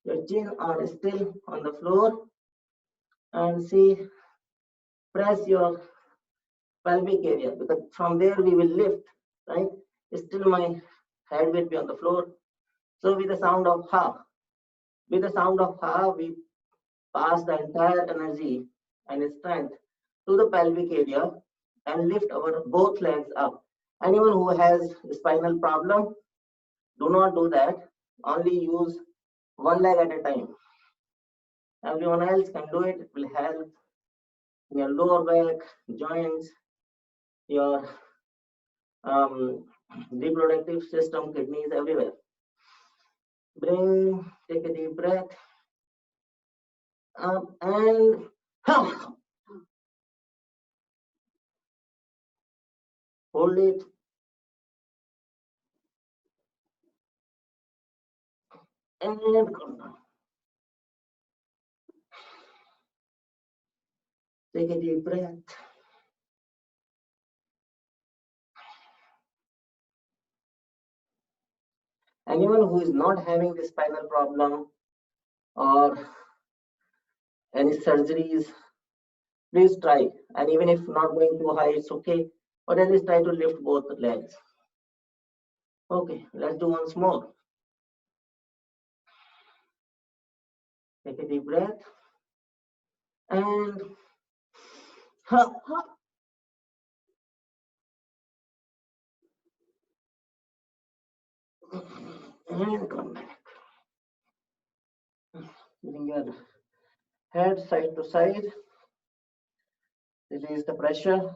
Speaker 1: Your chin are still on the floor, and see, press your pelvic area, because from there we will lift, right? Still my head will be on the floor. So with the sound of ha, we pass the entire energy and strength to the pelvic area and lift our both legs up. Anyone who has spinal problem, do not do that. Only use one leg at a time. Everyone else can do it. It will help your lower back, joints, your reproductive system, kidneys, everywhere. Take a deep breath up and hold it. And come down. Take a deep breath. Anyone who is not having this spinal problem or any surgeries, please try. And even if not going too high, it's okay. But at least try to lift both legs. Okay, let's do once more. Take a deep breath. And and come back. Bring your head side to side. Release the pressure.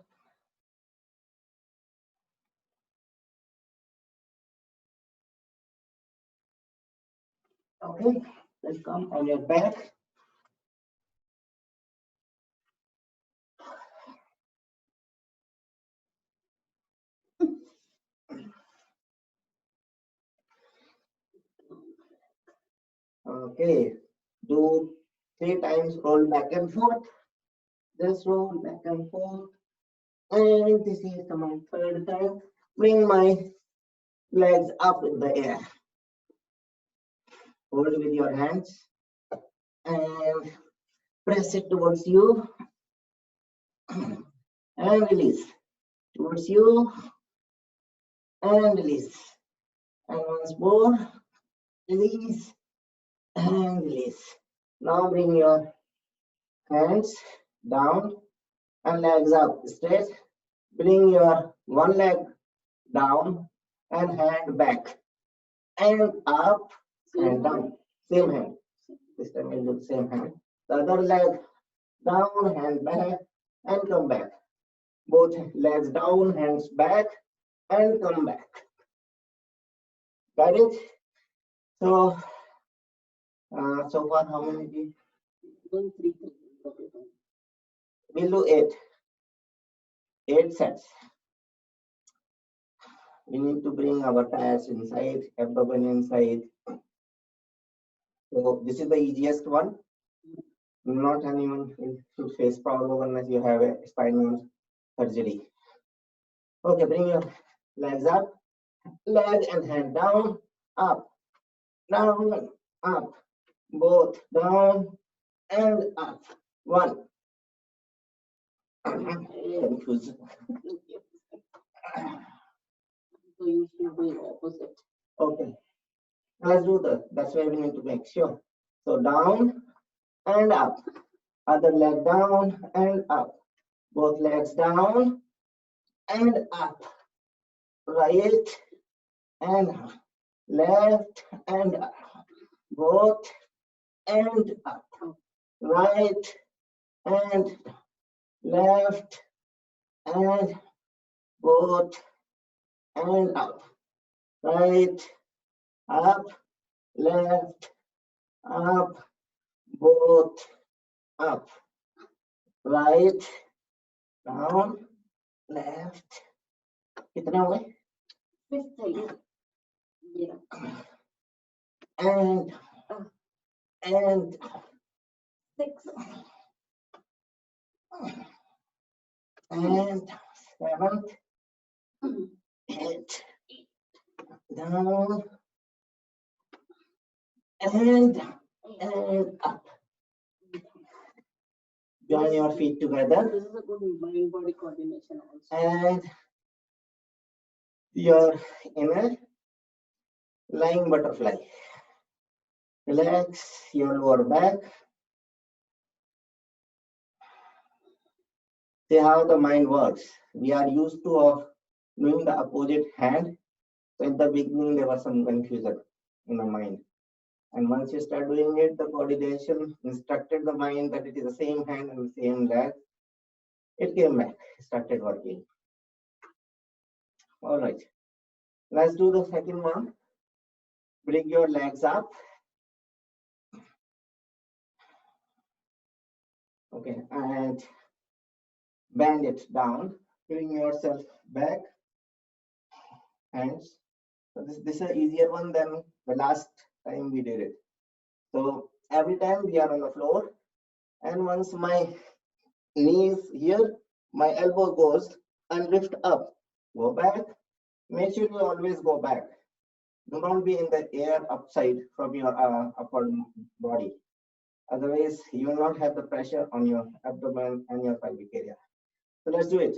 Speaker 1: Okay, let's come on your back. Okay. Do 3 times roll back and forth. Just roll back and forth. And this is my third time. Bring my legs up in the air. Hold with your hands and press it towards you and release. Towards you and release. And once more, release and release. Now bring your hands down and legs up straight. Bring your one leg down and hand back and up and down. Same hand. This time we'll do the same hand. The other leg down, hand back and come back. Both legs down, hands back and come back. Got it? So, so far how many?
Speaker 2: 1, 3, 3.
Speaker 1: We'll do 8. 8 sets. We need to bring our thighs inside, abdomen inside. So this is the easiest one. Not anyone should face problem unless you have a spinal surgery. Okay, bring your legs up, leg and hand down, up, down, up, both down and up. One. Confused.
Speaker 2: So you should do opposite.
Speaker 1: Okay, let's do that's why we need to make sure. So down and up, other leg down and up, both legs down and up, right and up, left and up, both and up, right and left and both and up, right, up, left, up, both, up, right, down, left. कितने हो गए?
Speaker 2: 5th है ये रहा.
Speaker 1: And
Speaker 2: 6
Speaker 1: and 7th, 8 down and up. Join your feet together.
Speaker 2: This is a good mind body coordination also.
Speaker 1: And your inner lying butterfly. Relax your lower back. See how the mind works. We are used to of doing the opposite hand. So in the beginning, there was some confusion in the mind. And once you start doing it, the coordination instructed the mind that it is the same hand and the same leg. It came back, started working. All right. Let's do the second one. Bring your legs up. Okay, and bend it down. Bring yourself back. Hands. So this is an easier one than the last time we did it. So every time we are on the floor, and once my knee is here, my elbow goes and lift up. Go back. Make sure you always go back. Do not be in the air upside from your upper body. Otherwise, you will not have the pressure on your abdomen and your pelvic area. So let's do it.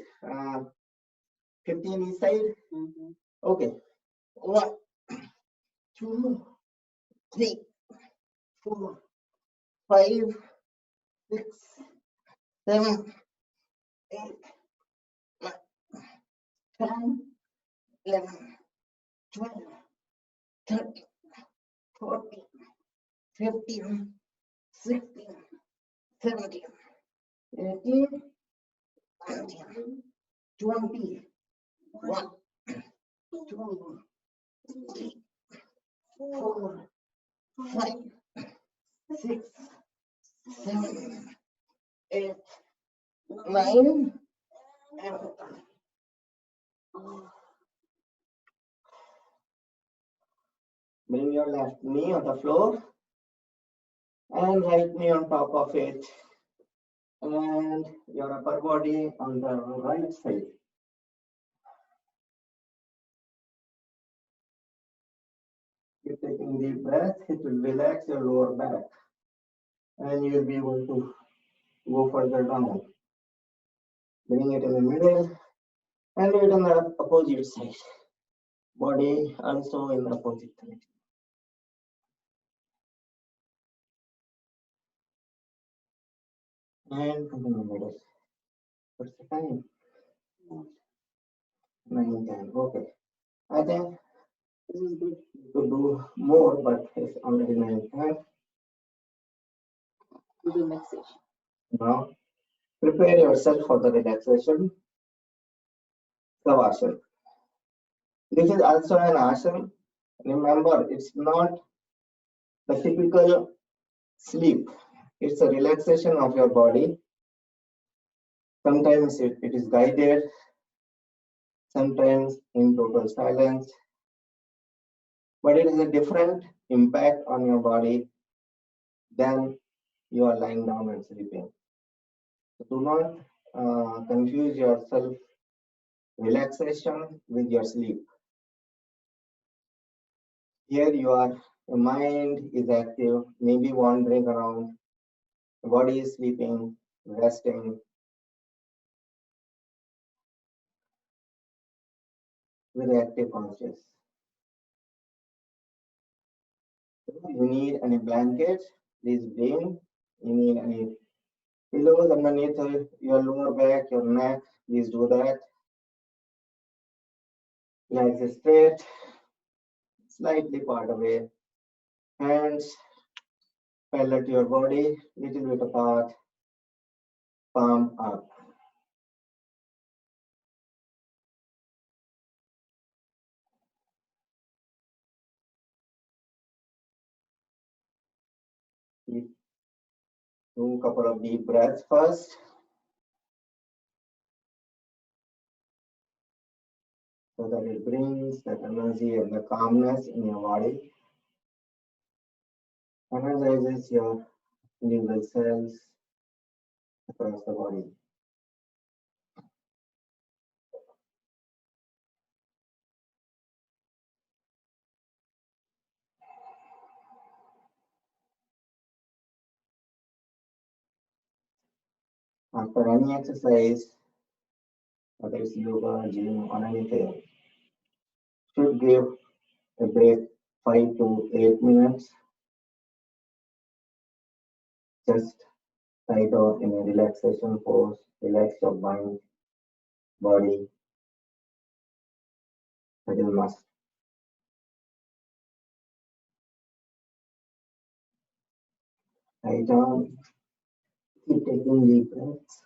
Speaker 1: 15 each side. Okay. 1, 2, 3, 4, 5, 6, 7, 8, 9, 10, 11, 12, 13, 14, 15, 16, 17, 18, 19, 20, 1, 2, 3, 4, 5, 6, 7, 8, 9, and bring your left knee on the floor and right knee on top of it, and your upper body on the right side. Keep taking deep breath. It will relax your lower back, and you will be able to go further down. Bring it in the middle, and do it on the opposite side. Body also in the opposite side. And come in the middle. What's the time? 9:10. Okay. I think this is good. You could do more, but it's already 9:10.
Speaker 2: We do next session.
Speaker 1: Now, prepare yourself for the relaxation. Savasana. This is also an asana. Remember, it's not the typical sleep. It's a relaxation of your body. Sometimes it is guided, sometimes in total silence, but it is a different impact on your body than you are lying down and sleeping. So do not confuse yourself relaxation with your sleep. Here your mind is active, maybe wandering around, body is sleeping, resting with active conscious. So you need any blankets, please bring. You need any pillows underneath your lower back, your neck, please do that. Legs straight, slightly part away. Hands parallel to your body, little bit apart, palm up. Do a couple of deep breaths first, so that it brings that energy and the calmness in your body, energizes your individual cells across the body. After any exercise, whether it's yoga, gym, or anything, should give a break 5 to 8 minutes. Just lie down in a relaxation pose, relax your mind, body. That is must. Lie down, keep taking deep breaths.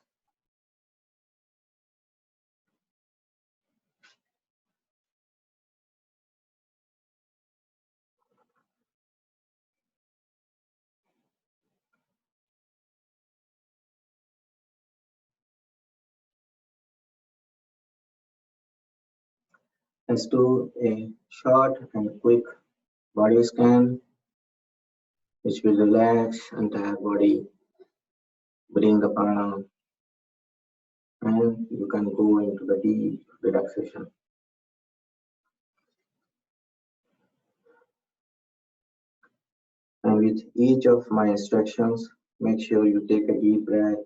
Speaker 1: Let's do a short and quick body scan, which will relax entire body, bring the prana, and you can go into the deep relaxation. And with each of my instructions, make sure you take a deep breath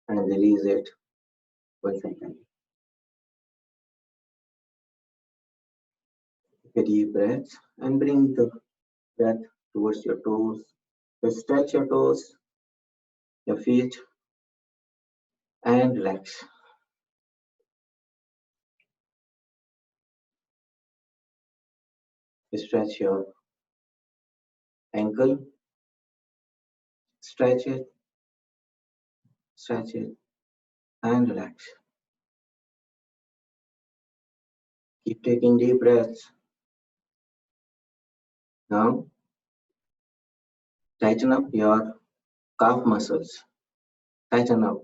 Speaker 1: and release it 1 second. Take a deep breath and bring the breath towards your toes. Just stretch your toes, your feet, and relax. Stretch your ankle, stretch it, and relax. Keep taking deep breaths. Now, tighten up your calf muscles. Tighten up.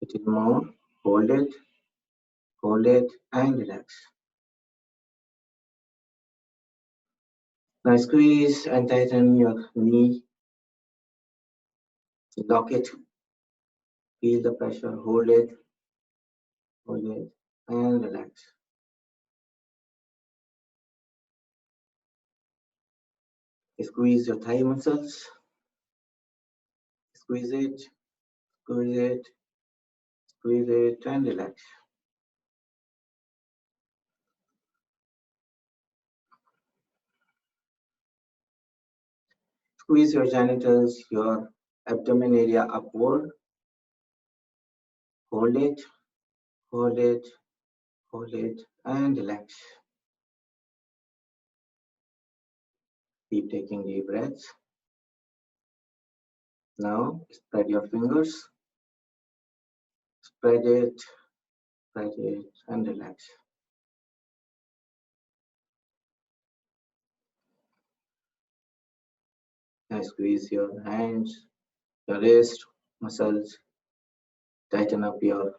Speaker 1: It is more. Hold it, and relax. Now squeeze and tighten your knee, lock it, feel the pressure, hold it, and relax. Squeeze your thigh muscles, squeeze it, squeeze it, squeeze it, and relax. Squeeze your genitals, your abdomen area upward, hold it, hold it, hold it, and relax. Keep taking deep breaths. Now spread your fingers, spread it, and relax. Now squeeze your hands, your wrist muscles, tighten up your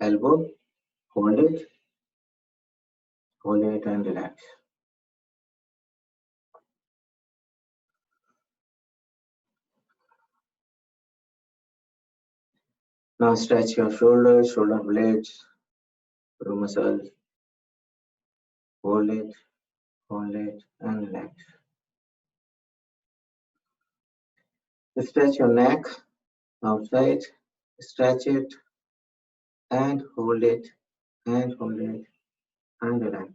Speaker 1: elbow, hold it, and relax. Now stretch your shoulders, shoulder blades, through muscles, hold it, and relax. Stretch your neck outside, stretch it, and hold it, and relax.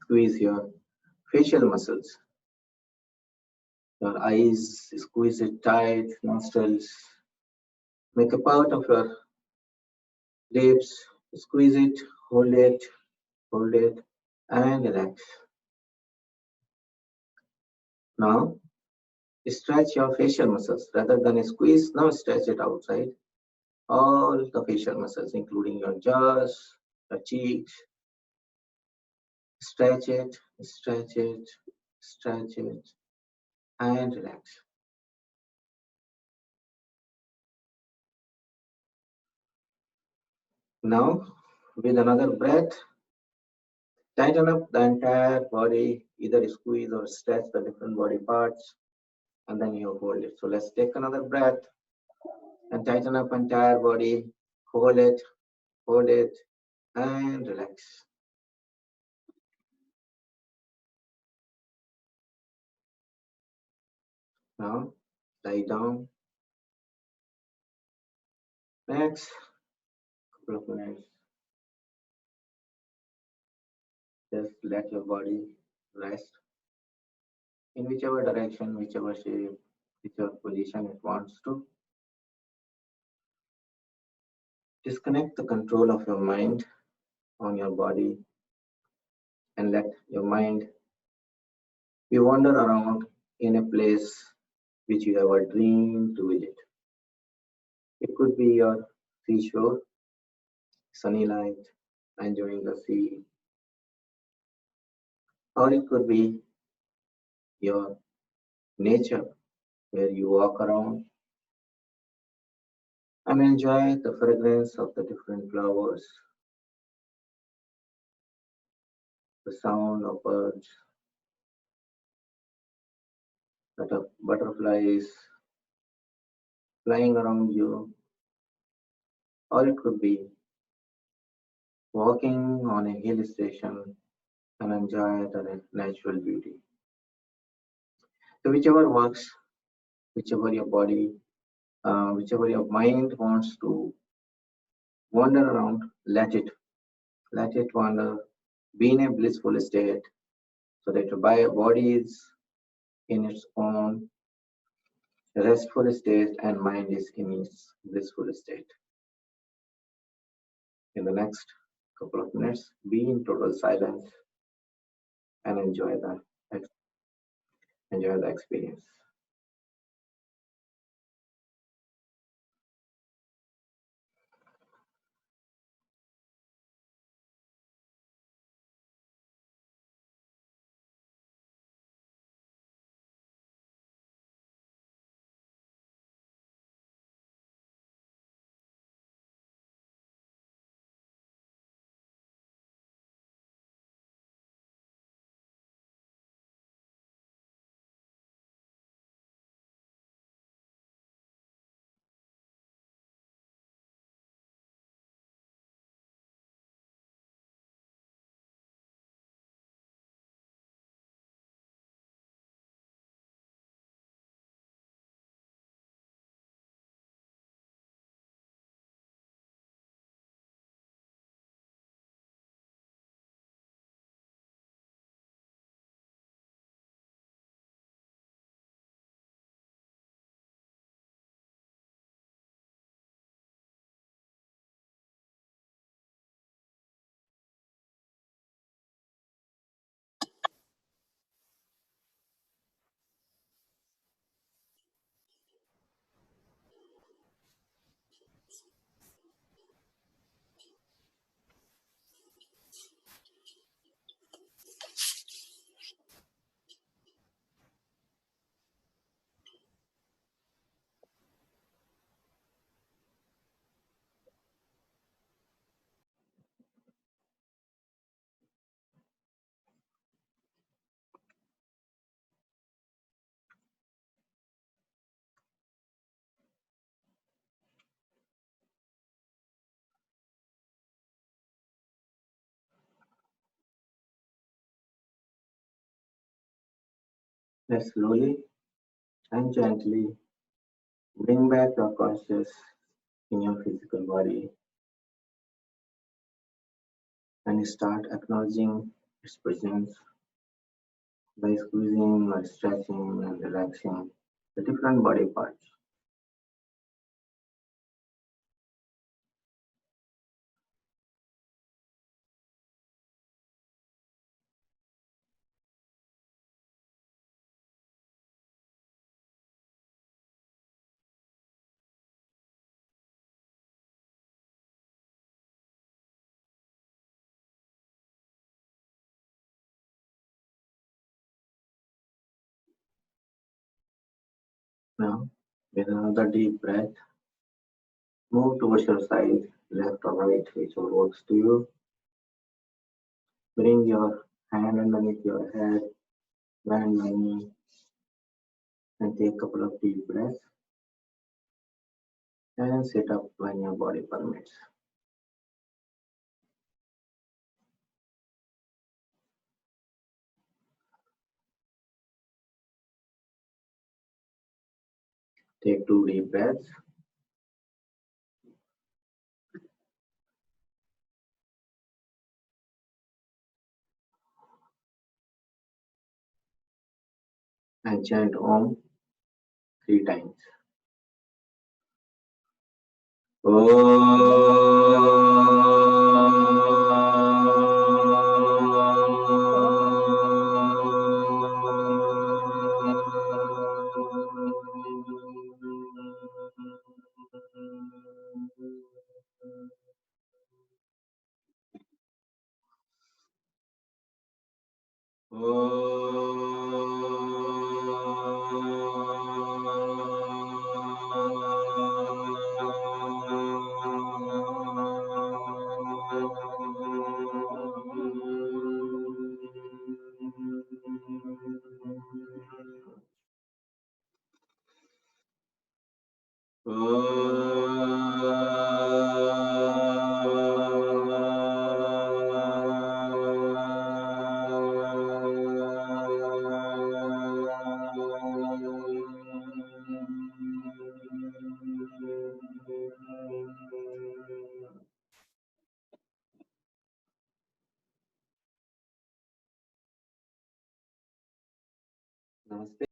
Speaker 1: Squeeze your facial muscles, your eyes, squeeze it tight, nostrils, make a part of your lips, squeeze it, hold it, and relax. Now, stretch your facial muscles rather than squeeze. Now, stretch it outside. All the facial muscles, including your jaws, your cheeks. Stretch it, stretch it, stretch it, and relax. Now, with another breath, tighten up the entire body, either squeeze or stretch the different body parts, and then you hold it. So let's take another breath and tighten up entire body, hold it, and relax. Now, lie down. Next couple of minutes, just let your body rest in whichever direction, whichever shape, whichever position it wants to. Disconnect the control of your mind on your body and let your mind be wander around in a place which you ever dreamed to visit. It could be your seashore, sunny light, enjoying the sea, or it could be your nature where you walk around and enjoy the fragrance of the different flowers, the sound of birds, the butterflies flying around you, or it could be walking on a hill station and enjoy the natural beauty. So whichever works, whichever your body, whichever your mind wants to wander around, let it wander, be in a blissful state, so that your body is in its own restful state and mind is in its blissful state. In the next couple of minutes, be in total silence and enjoy the experience. Let's slowly and gently bring back your conscious in your physical body and start acknowledging its presence by squeezing or stretching and relaxing the different body parts. Now, with another deep breath, move towards your side, left or right, whichever works to you. Bring your hand underneath your head, bend your knee, and take a couple of deep breaths and sit up when your body permits. Take two deep breaths and chant Om 3 times. Namaste.